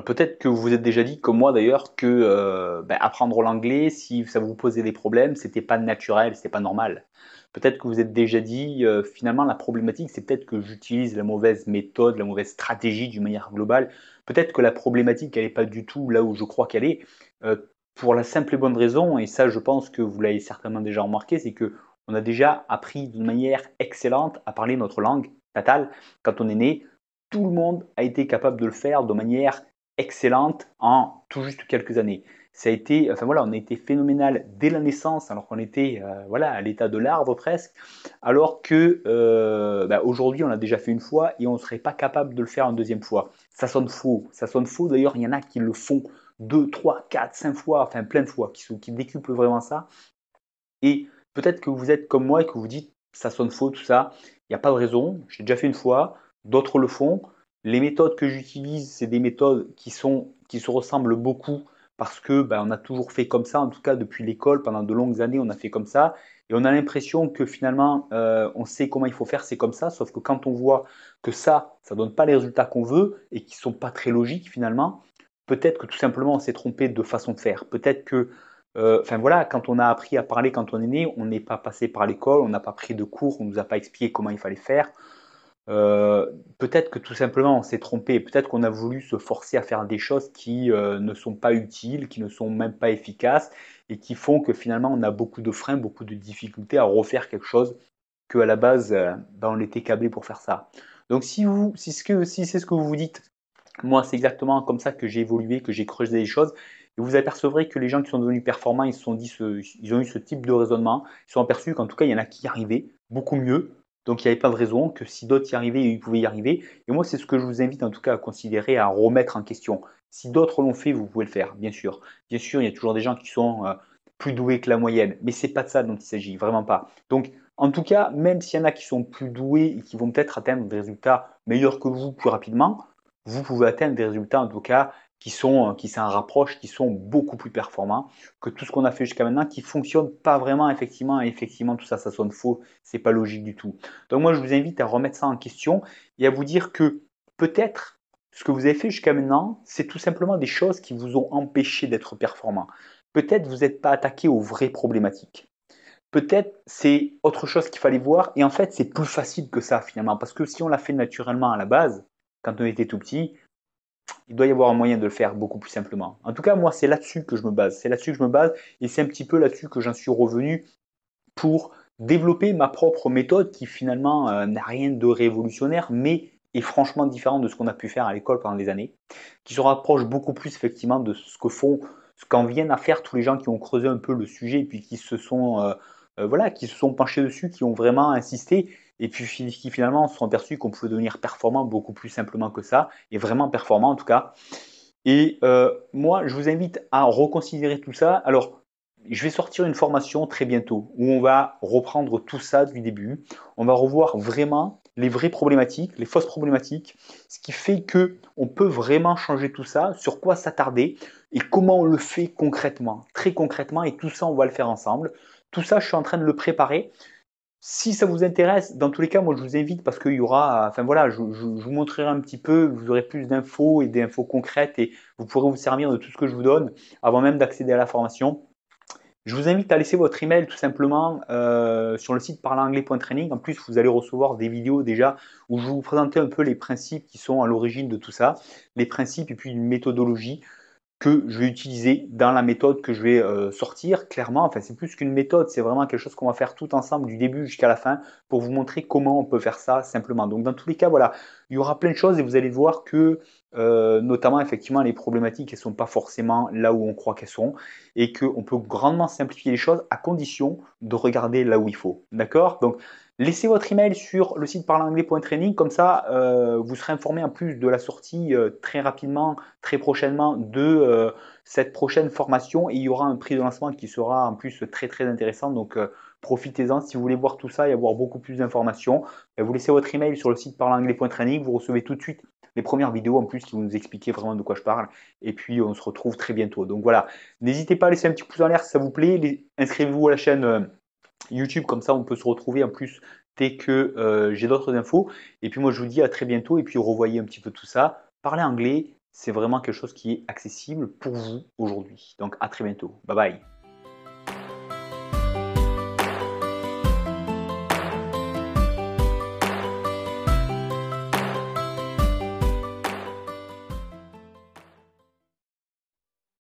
Peut-être que vous vous êtes déjà dit, comme moi d'ailleurs, que apprendre l'anglais, si ça vous posait des problèmes, c'était pas naturel, c'était pas normal. Peut-être que vous êtes déjà dit, finalement, la problématique, c'est peut-être que j'utilise la mauvaise méthode, la mauvaise stratégie d'une manière globale. Peut-être que la problématique, elle n'est pas du tout là où je crois qu'elle est. Pour la simple et bonne raison, et ça, je pense que vous l'avez certainement déjà remarqué, c'est que on a déjà appris d'une manière excellente à parler notre langue natale quand on est né. Tout le monde a été capable de le faire de manière excellente en tout juste quelques années. Ça a été, enfin voilà, on a été phénoménal dès la naissance, alors qu'on était voilà, à l'état de l'arbre presque, alors que aujourd'hui on l'a déjà fait une fois et on ne serait pas capable de le faire une deuxième fois. Ça sonne faux. D'ailleurs, il y en a qui le font deux, trois, quatre, cinq fois, enfin plein de fois, qui décuplent vraiment ça. Et peut-être que vous êtes comme moi et que vous dites ça sonne faux, tout ça. Il n'y a pas de raison. J'ai déjà fait une fois, d'autres le font. Les méthodes que j'utilise, c'est des méthodes qui se ressemblent beaucoup parce que on a toujours fait comme ça, en tout cas depuis l'école, pendant de longues années, on a fait comme ça. Et on a l'impression que finalement, on sait comment il faut faire, c'est comme ça. Sauf que quand on voit que ça ne donne pas les résultats qu'on veut et qui ne sont pas très logiques finalement, peut-être que tout simplement on s'est trompé de façon de faire. Peut-être que enfin voilà, quand on a appris à parler quand on est né, on n'est pas passé par l'école, on n'a pas pris de cours, on ne nous a pas expliqué comment il fallait faire. Peut-être que tout simplement on s'est trompé, peut-être qu'on a voulu se forcer à faire des choses qui ne sont pas utiles, qui ne sont même pas efficaces et qui font que finalement on a beaucoup de freins, beaucoup de difficultés à refaire quelque chose qu'à la base on était câblé pour faire ça. Donc si c'est ce que vous vous dites, moi, c'est exactement comme ça que j'ai évolué, que j'ai creusé les choses. Et vous apercevrez que les gens qui sont devenus performants, ils se sont dit ils ont eu ce type de raisonnement. Ils se sont aperçus qu'en tout cas, il y en a qui y arrivaient beaucoup mieux. Donc, il n'y avait pas de raison que si d'autres y arrivaient, ils pouvaient y arriver. Et moi, c'est ce que je vous invite en tout cas à considérer, à remettre en question. Si d'autres l'ont fait, vous pouvez le faire, bien sûr. Bien sûr, il y a toujours des gens qui sont plus doués que la moyenne. Mais c'est pas de ça dont il s'agit, vraiment pas. Donc, en tout cas, même s'il y en a qui sont plus doués et qui vont peut-être atteindre des résultats meilleurs que vous plus rapidement, vous pouvez atteindre des résultats en tout cas qui s'en rapprochent, qui sont beaucoup plus performants que tout ce qu'on a fait jusqu'à maintenant, qui ne fonctionne pas vraiment effectivement. Et effectivement, tout ça, ça sonne faux, c'est pas logique du tout. Donc moi, je vous invite à remettre ça en question et à vous dire que peut-être ce que vous avez fait jusqu'à maintenant, c'est tout simplement des choses qui vous ont empêché d'être performant. Peut-être vous n'êtes pas attaqué aux vraies problématiques. Peut-être c'est autre chose qu'il fallait voir et en fait c'est plus facile que ça finalement parce que si on l'a fait naturellement à la base, quand on était tout petit, il doit y avoir un moyen de le faire beaucoup plus simplement. En tout cas, moi, c'est là-dessus que je me base. C'est là-dessus que je me base et c'est un petit peu là-dessus que j'en suis revenu pour développer ma propre méthode qui finalement n'a rien de révolutionnaire, mais est franchement différente de ce qu'on a pu faire à l'école pendant des années, qui se rapproche beaucoup plus effectivement de ce qu'en viennent à faire tous les gens qui ont creusé un peu le sujet et puis qui se sont, voilà, qui se sont penchés dessus, qui ont vraiment insisté et puis qui finalement se sont aperçus qu'on pouvait devenir performant beaucoup plus simplement que ça, et vraiment performant en tout cas. Et moi, je vous invite à reconsidérer tout ça. Alors, je vais sortir une formation très bientôt où on va reprendre tout ça du début. On va revoir vraiment les vraies problématiques, les fausses problématiques, ce qui fait que on peut vraiment changer tout ça, sur quoi s'attarder et comment on le fait concrètement, très concrètement. Et tout ça, on va le faire ensemble. Tout ça, je suis en train de le préparer. Si ça vous intéresse, dans tous les cas, moi je vous invite parce qu'il y aura, enfin voilà, je vous montrerai un petit peu, vous aurez plus d'infos et des infos concrètes et vous pourrez vous servir de tout ce que je vous donne avant même d'accéder à la formation. Je vous invite à laisser votre email tout simplement sur le site parleranglais.training. En plus, vous allez recevoir des vidéos déjà où je vais vous présenter un peu les principes qui sont à l'origine de tout ça, les principes et puis une méthodologie que je vais utiliser dans la méthode que je vais sortir, clairement. Enfin, c'est plus qu'une méthode, c'est vraiment quelque chose qu'on va faire tout ensemble du début jusqu'à la fin pour vous montrer comment on peut faire ça simplement. Donc, dans tous les cas, voilà, il y aura plein de choses et vous allez voir que, notamment, effectivement, les problématiques, elles ne sont pas forcément là où on croit qu'elles sont et qu'on peut grandement simplifier les choses à condition de regarder là où il faut. D'accord? Donc, laissez votre email sur le site parleranglais.training, comme ça vous serez informé en plus de la sortie très rapidement, très prochainement de cette prochaine formation et il y aura un prix de lancement qui sera en plus très très intéressant. Donc profitez-en si vous voulez voir tout ça et avoir beaucoup plus d'informations. Vous laissez votre email sur le site parleranglais.training, vous recevez tout de suite les premières vidéos en plus qui vont nous expliquer vraiment de quoi je parle. Et puis on se retrouve très bientôt. Donc voilà, n'hésitez pas à laisser un petit pouce en l'air si ça vous plaît. Inscrivez-vous à la chaîne YouTube, comme ça on peut se retrouver en plus dès que j'ai d'autres infos. Et puis moi je vous dis à très bientôt et puis revoyez un petit peu tout ça. Parlez anglais, c'est vraiment quelque chose qui est accessible pour vous aujourd'hui. Donc à très bientôt. Bye bye.